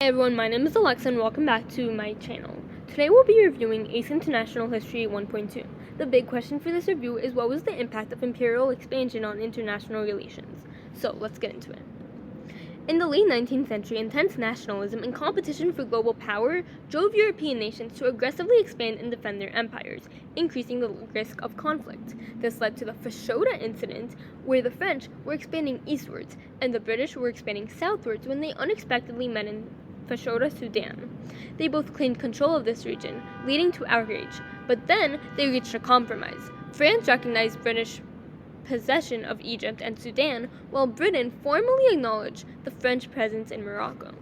Hey everyone, my name is Alexa and welcome back to my channel. Today we'll be reviewing ACE International History 1.2. The big question for this review is what was the impact of imperial expansion on international relations? So let's get into it. In the late 19th century, intense nationalism and competition for global power drove European nations to aggressively expand and defend their empires, increasing the risk of conflict. This led to the Fashoda incident, where the French were expanding eastwards and the British were expanding southwards when they unexpectedly met in Fashoda, Sudan. They both claimed control of this region, leading to outrage, but then they reached a compromise. France recognized British possession of Egypt and Sudan, while Britain formally acknowledged the French presence in Morocco.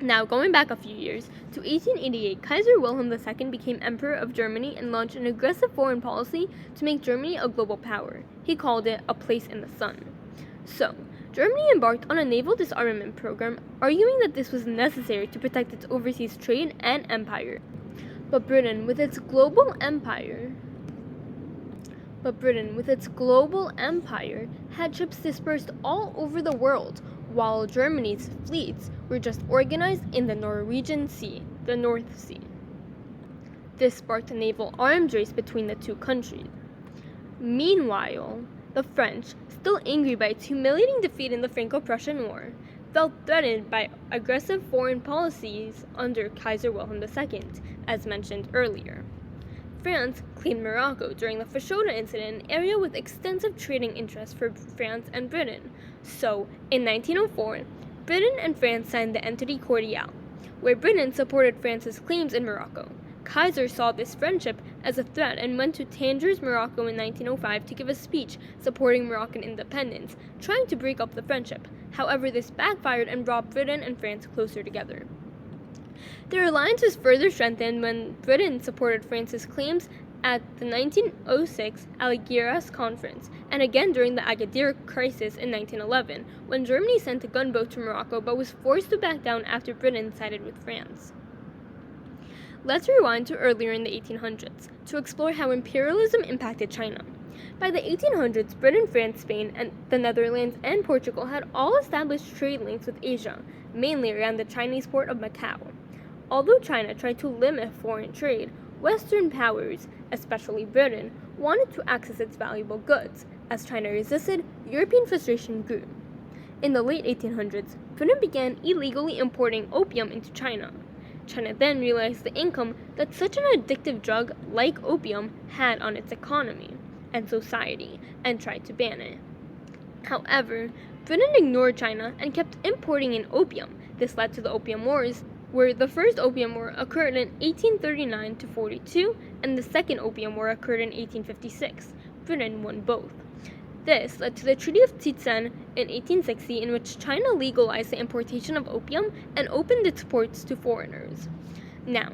Now, going back a few years, to 1888, Kaiser Wilhelm II became Emperor of Germany and launched an aggressive foreign policy to make Germany a global power. He called it a place in the sun. So, Germany embarked on a naval disarmament program, arguing that this was necessary to protect its overseas trade and empire. But Britain, with its global empire, had ships dispersed all over the world, while Germany's fleets were just organized in the Norwegian Sea, the North Sea. This sparked a naval arms race between the two countries. Meanwhile, the French, still angry by its humiliating defeat in the Franco-Prussian War, felt threatened by aggressive foreign policies under Kaiser Wilhelm II, as mentioned earlier. France claimed Morocco during the Fashoda incident, an area with extensive trading interests for France and Britain. So, in 1904, Britain and France signed the Entente Cordiale, where Britain supported France's claims in Morocco. Kaiser saw this friendship as a threat and went to Tangiers, Morocco in 1905 to give a speech supporting Moroccan independence, trying to break up the friendship. However, this backfired and brought Britain and France closer together. Their alliance was further strengthened when Britain supported France's claims at the 1906 Algiers Conference, and again during the Agadir crisis in 1911, when Germany sent a gunboat to Morocco but was forced to back down after Britain sided with France. Let's rewind to earlier in the 1800s to explore how imperialism impacted China. By the 1800s, Britain, France, Spain, and the Netherlands and Portugal had all established trade links with Asia, mainly around the Chinese port of Macau. Although China tried to limit foreign trade, Western powers, especially Britain, wanted to access its valuable goods. As China resisted, European frustration grew. In the late 1800s, Britain began illegally importing opium into China. China then realized the income that such an addictive drug like opium had on its economy and society and tried to ban it. However, Britain ignored China and kept importing in opium. This led to the Opium Wars, where the first Opium War occurred in 1839 to 42 and the second Opium War occurred in 1856. Britain won both. This led to the Treaty of Tientsin in 1860, in which China legalized the importation of opium and opened its ports to foreigners. Now,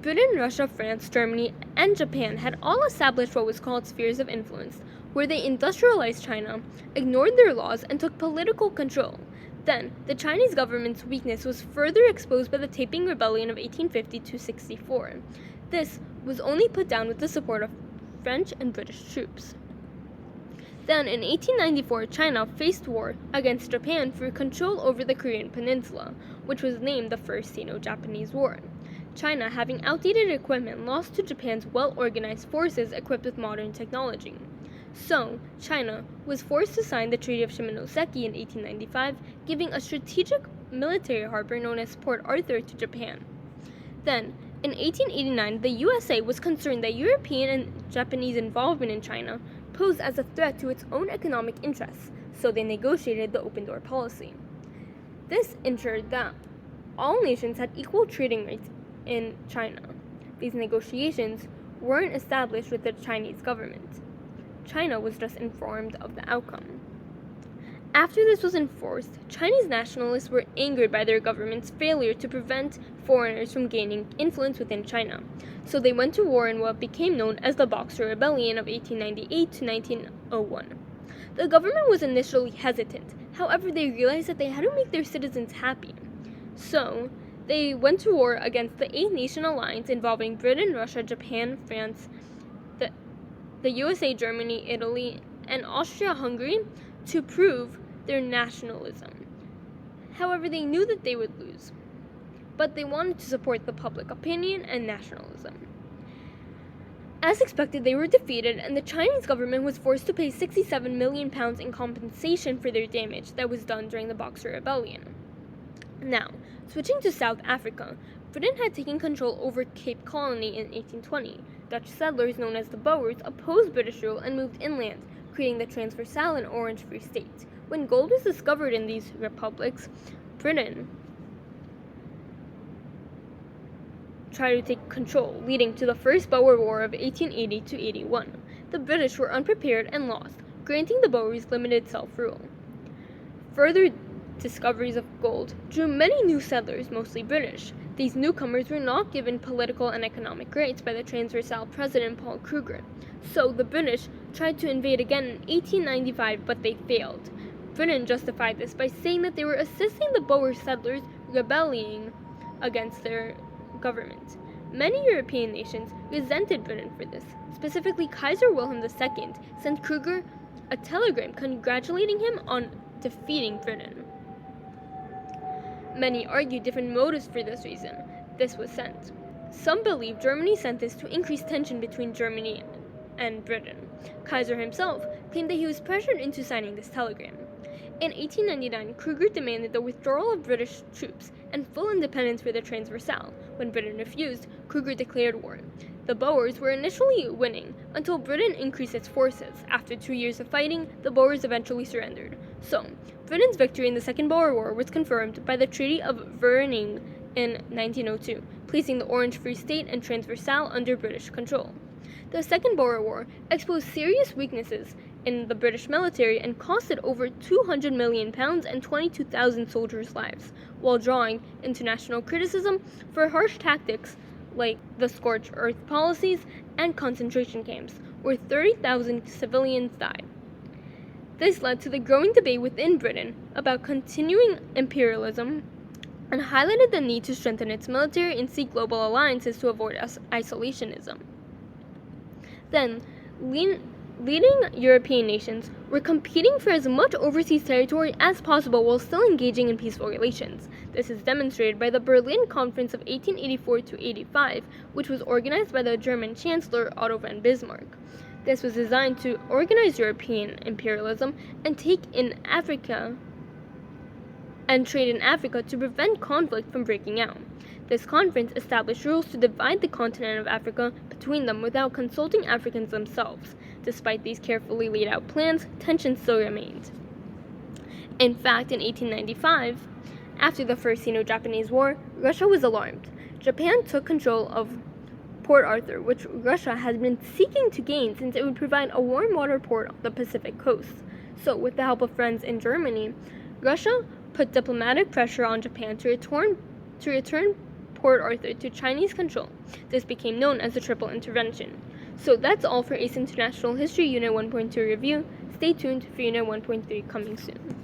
Britain, Russia, France, Germany, and Japan had all established what was called spheres of influence, where they industrialized China, ignored their laws, and took political control. Then, the Chinese government's weakness was further exposed by the Taiping Rebellion of 1850-64. This was only put down with the support of French and British troops. Then, in 1894, China faced war against Japan for control over the Korean peninsula, which was named the First Sino-Japanese War. China, having outdated equipment, lost to Japan's well-organized forces equipped with modern technology. So, China was forced to sign the Treaty of Shimonoseki in 1895, giving a strategic military harbor known as Port Arthur to Japan. Then, in 1889, the USA was concerned that European and Japanese involvement in China posed as a threat to its own economic interests, so they negotiated the open door policy. This ensured that all nations had equal trading rights in China. These negotiations weren't established with the Chinese government. China was just informed of the outcome. After this was enforced, Chinese nationalists were angered by their government's failure to prevent foreigners from gaining influence within China, so they went to war in what became known as the Boxer Rebellion of 1898 to 1901. The government was initially hesitant, however they realized that they had to make their citizens happy. So, they went to war against the eight-nation alliance involving Britain, Russia, Japan, France, the USA, Germany, Italy, and Austria-Hungary to prove their nationalism. However, they knew that they would lose. but they wanted to support the public opinion and nationalism. As expected, they were defeated, and the Chinese government was forced to pay £67 million in compensation for their damage that was done during the Boxer Rebellion. Now, switching to South Africa, Britain had taken control over Cape Colony in 1820. Dutch settlers known as the Boers opposed British rule and moved inland, creating the Transvaal and Orange Free State. When gold was discovered in these republics, Britain tried to take control, leading to the First Boer War of 1880 to 81. The British were unprepared and lost, granting the Boers limited self-rule. Further discoveries of gold drew many new settlers, mostly British. These newcomers were not given political and economic rights by the Transvaal president Paul Kruger, so the British tried to invade again in 1895, but they failed. Britain justified this by saying that they were assisting the Boer settlers rebelling against their government. Many European nations resented Britain for this. Specifically, Kaiser Wilhelm II sent Kruger a telegram congratulating him on defeating Britain. Many argued different motives for this reason this was sent. Some believe Germany sent this to increase tension between Germany and Britain. Kaiser himself claimed that he was pressured into signing this telegram. In 1899, Kruger demanded the withdrawal of British troops and full independence for the Transvaal. When Britain refused, Kruger declared war. The Boers were initially winning until Britain increased its forces. After 2 years of fighting, the Boers eventually surrendered. So, Britain's victory in the Second Boer War was confirmed by the Treaty of Vereeniging in 1902, placing the Orange Free State and Transvaal under British control. The Second Boer War exposed serious weaknesses in the British military and costed over £200 million and 22,000 soldiers' lives, while drawing international criticism for harsh tactics like the scorched earth policies and concentration camps, where 30,000 civilians died. This led to the growing debate within Britain about continuing imperialism and highlighted the need to strengthen its military and seek global alliances to avoid isolationism. Then, leading European nations were competing for as much overseas territory as possible while still engaging in peaceful relations. This is demonstrated by the Berlin Conference of 1884 to 85, which was organized by the German Chancellor Otto von Bismarck. This was designed to organize European imperialism and take in Africa and trade in Africa to prevent conflict from breaking out. This conference established rules to divide the continent of Africa between them without consulting Africans themselves. Despite these carefully laid out plans, tension still remained. In fact, in 1895, after the First Sino-Japanese War, Russia was alarmed. Japan took control of Port Arthur, which Russia had been seeking to gain since it would provide a warm water port on the Pacific coast. So, with the help of friends in Germany, Russia put diplomatic pressure on Japan to return Port Arthur to Chinese control. This became known as the Triple Intervention. So that's all for ACE International History Unit 1.2 review. Stay tuned for Unit 1.3 coming soon.